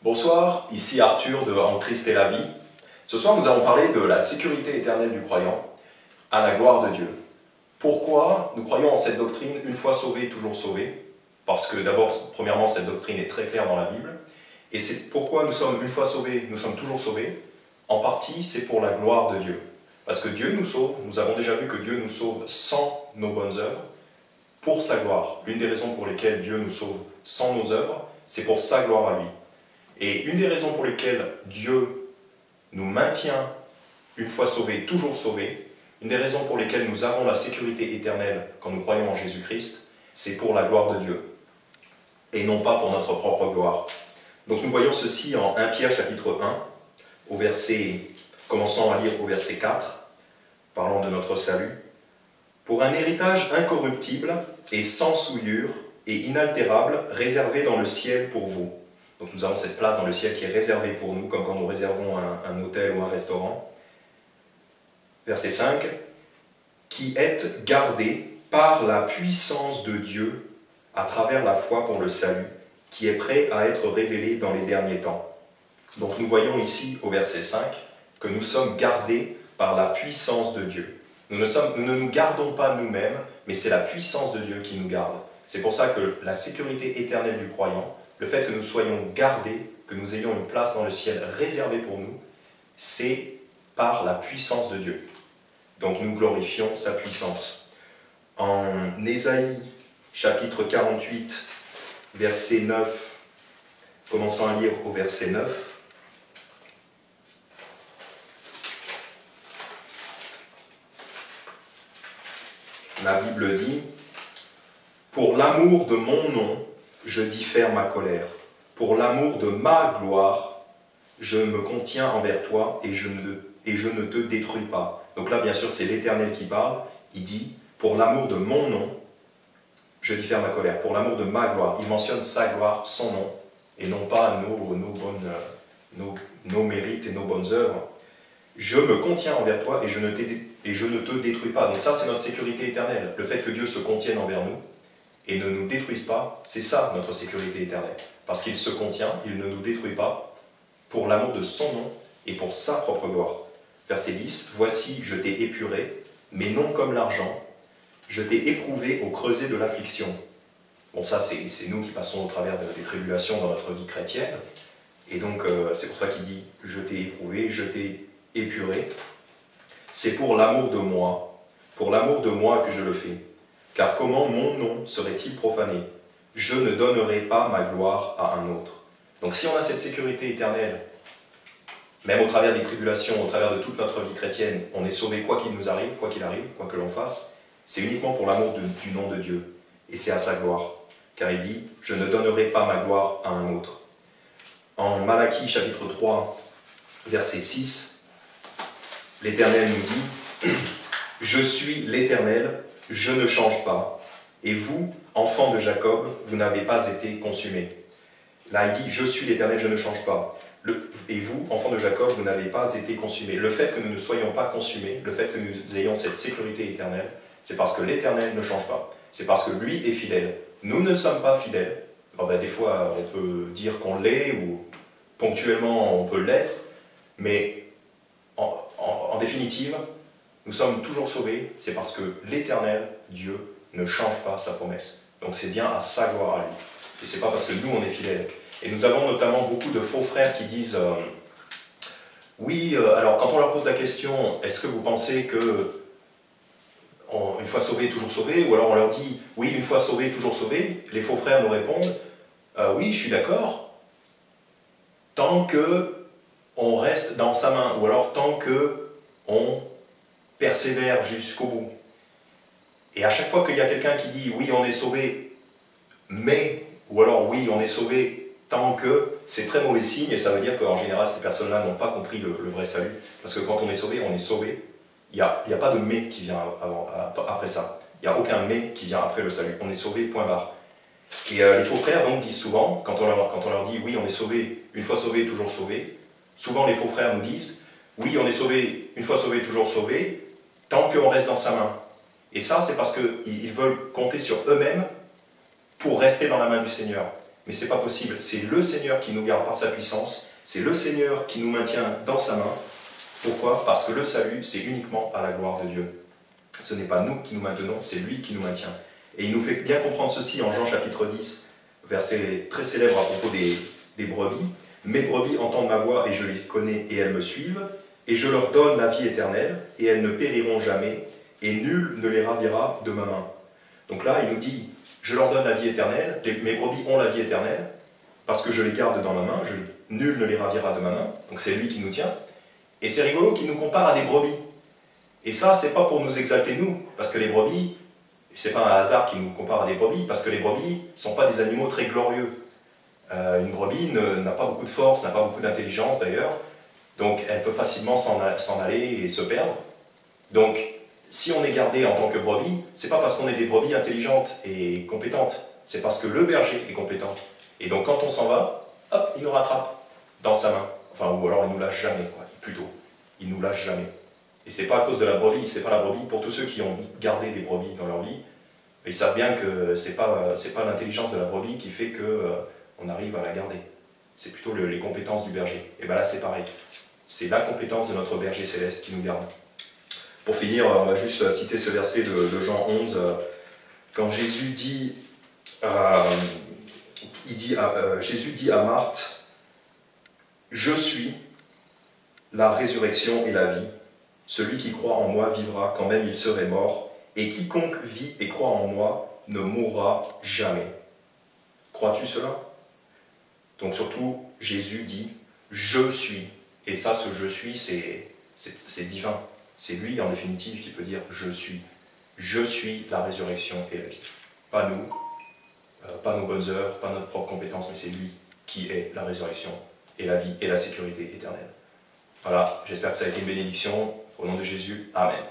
Bonsoir, ici Arthur de En Christ et la vie. Ce soir, nous allons parler de la sécurité éternelle du croyant à la gloire de Dieu. Pourquoi nous croyons en cette doctrine, une fois sauvé, toujours sauvé? Parce que d'abord, premièrement, cette doctrine est très claire dans la Bible. Et c'est pourquoi nous sommes une fois sauvés, nous sommes toujours sauvés. En partie, c'est pour la gloire de Dieu. Parce que Dieu nous sauve, nous avons déjà vu que Dieu nous sauve sans nos bonnes œuvres, pour sa gloire. L'une des raisons pour lesquelles Dieu nous sauve sans nos œuvres, c'est pour sa gloire à lui. Et une des raisons pour lesquelles Dieu nous maintient, une fois sauvés, toujours sauvés, une des raisons pour lesquelles nous avons la sécurité éternelle quand nous croyons en Jésus-Christ, c'est pour la gloire de Dieu, et non pas pour notre propre gloire. Donc nous voyons ceci en 1 Pierre chapitre 1, au verset, commençons à lire au verset 4, parlant de notre salut. « Pour un héritage incorruptible et sans souillure et inaltérable, réservé dans le ciel pour vous. » Donc nous avons cette place dans le ciel qui est réservée pour nous, comme quand nous réservons un hôtel ou un restaurant. Verset 5. « Qui êtes gardés par la puissance de Dieu à travers la foi pour le salut, qui est prêt à être révélé dans les derniers temps. » Donc nous voyons ici au verset 5 que nous sommes gardés par la puissance de Dieu. Nous ne nous gardons pas nous-mêmes, mais c'est la puissance de Dieu qui nous garde. C'est pour ça que la sécurité éternelle du croyant, le fait que nous soyons gardés, que nous ayons une place dans le ciel réservée pour nous, c'est par la puissance de Dieu. Donc nous glorifions sa puissance. En Ésaïe, chapitre 48, verset 9, commençons à lire au verset 9. La Bible dit « Pour l'amour de mon nom, je diffère ma colère. Pour l'amour de ma gloire, je me contiens envers toi et je ne te détruis pas. » Donc là, bien sûr, c'est l'Éternel qui parle. Il dit « Pour l'amour de mon nom, je diffère ma colère. Pour l'amour de ma gloire. » Il mentionne sa gloire, son nom, et non pas nos mérites et nos bonnes œuvres. « Je me contiens envers toi et je ne te détruis pas. » Donc ça, c'est notre sécurité éternelle. Le fait que Dieu se contienne envers nous et ne nous détruise pas, c'est ça notre sécurité éternelle. Parce qu'il se contient, il ne nous détruit pas, pour l'amour de son nom et pour sa propre gloire. Verset 10, « Voici, je t'ai épuré, mais non comme l'argent. Je t'ai éprouvé au creuset de l'affliction. » Bon, ça, c'est nous qui passons au travers des tribulations dans notre vie chrétienne. Et donc, c'est pour ça qu'il dit « Je t'ai éprouvé, je t'ai épuré. » C'est pour l'amour de moi que je le fais. Car comment mon nom serait-il profané? Je ne donnerai pas ma gloire à un autre. Donc si on a cette sécurité éternelle, même au travers des tribulations, au travers de toute notre vie chrétienne, on est sauvé quoi qu'il nous arrive, quoi qu'il arrive, quoi que l'on fasse, c'est uniquement pour l'amour du nom de Dieu. Et c'est à sa gloire. Car il dit, je ne donnerai pas ma gloire à un autre. En Malachie chapitre 3, verset 6, l'Éternel nous dit, je suis l'Éternel, je ne change pas. Et vous, enfants de Jacob, vous n'avez pas été consumés. Là, il dit, je suis l'Éternel, je ne change pas. Et vous, enfants de Jacob, vous n'avez pas été consumés. Le fait que nous ne soyons pas consumés, le fait que nous ayons cette sécurité éternelle, c'est parce que l'Éternel ne change pas. C'est parce que lui est fidèle. Nous ne sommes pas fidèles. Alors, des fois, on peut dire qu'on l'est, ou ponctuellement, on peut l'être, mais en définitive, nous sommes toujours sauvés, c'est parce que l'Éternel, Dieu, ne change pas sa promesse. Donc c'est bien à sa gloire à lui. Et c'est pas parce que nous, on est fidèles. Et nous avons notamment beaucoup de faux frères qui disent oui, alors quand on leur pose la question, est-ce que vous pensez que une fois sauvé, toujours sauvé? Ou alors on leur dit, oui, une fois sauvé, toujours sauvé. Les faux frères nous répondent, oui, je suis d'accord, tant que on reste dans sa main, ou alors tant que on persévère jusqu'au bout. Et à chaque fois qu'il y a quelqu'un qui dit, oui, on est sauvé, mais, ou alors oui, on est sauvé tant que, c'est très mauvais signe, et ça veut dire qu'en général, ces personnes-là n'ont pas compris le vrai salut. Parce que quand on est sauvé, il n'y a pas de mais qui vient après ça. Il n'y a aucun mais qui vient après le salut. On est sauvé, point barre. Et les faux frères donc disent souvent, quand on leur dit oui, on est sauvé, une fois sauvé, toujours sauvé, souvent les faux frères nous disent oui, on est sauvé, une fois sauvé, toujours sauvé, tant qu'on reste dans sa main. Et ça, c'est parce qu'ils veulent compter sur eux-mêmes pour rester dans la main du Seigneur. Mais c'est pas possible. C'est le Seigneur qui nous garde par sa puissance. C'est le Seigneur qui nous maintient dans sa main. Pourquoi? Parce que le salut, c'est uniquement par la gloire de Dieu. Ce n'est pas nous qui nous maintenons, c'est lui qui nous maintient. Et il nous fait bien comprendre ceci en Jean chapitre 10, verset très célèbre à propos des brebis. « Mes brebis entendent ma voix et je les connais et elles me suivent. Et je leur donne la vie éternelle et elles ne périront jamais et nul ne les ravira de ma main. » Donc là, il nous dit, je leur donne la vie éternelle, mes brebis ont la vie éternelle, parce que je les garde dans ma main, nul ne les ravira de ma main, donc c'est lui qui nous tient. Et c'est rigolo qu'il nous compare à des brebis. Et ça, c'est pas pour nous exalter nous, parce que les brebis, c'est pas un hasard qu'il nous compare à des brebis, parce que les brebis ne sont pas des animaux très glorieux. Une brebis n'a pas beaucoup de force, n'a pas beaucoup d'intelligence d'ailleurs, donc elle peut facilement s'en aller et se perdre. Donc, si on est gardé en tant que brebis, c'est pas parce qu'on est des brebis intelligentes et compétentes, c'est parce que le berger est compétent. Et donc quand on s'en va, hop, il nous rattrape dans sa main. Enfin, ou alors il nous lâche jamais, quoi, plutôt. Il nous lâche jamais. Et c'est pas à cause de la brebis, c'est pas la brebis. Pour tous ceux qui ont gardé des brebis dans leur vie, ils savent bien que c'est pas l'intelligence de la brebis qui fait qu'on arrive à la garder. C'est plutôt les compétences du berger. Et bien là, c'est pareil. C'est la compétence de notre berger céleste qui nous garde. Pour finir, on va juste citer ce verset de Jean 11, quand Jésus dit, Jésus dit à Marthe, « Je suis la résurrection et la vie. Celui qui croit en moi vivra quand même il serait mort, et quiconque vit et croit en moi ne mourra jamais. » Crois-tu cela? Donc surtout, Jésus dit, « Je suis ». Et ça, ce « je suis », c'est divin. C'est lui, en définitive, qui peut dire « je suis ». Je suis la résurrection et la vie. Pas nous, pas nos bonnes œuvres, pas notre propre compétence, mais c'est lui qui est la résurrection et la vie et la sécurité éternelle. Voilà, j'espère que ça a été une bénédiction. Au nom de Jésus, Amen.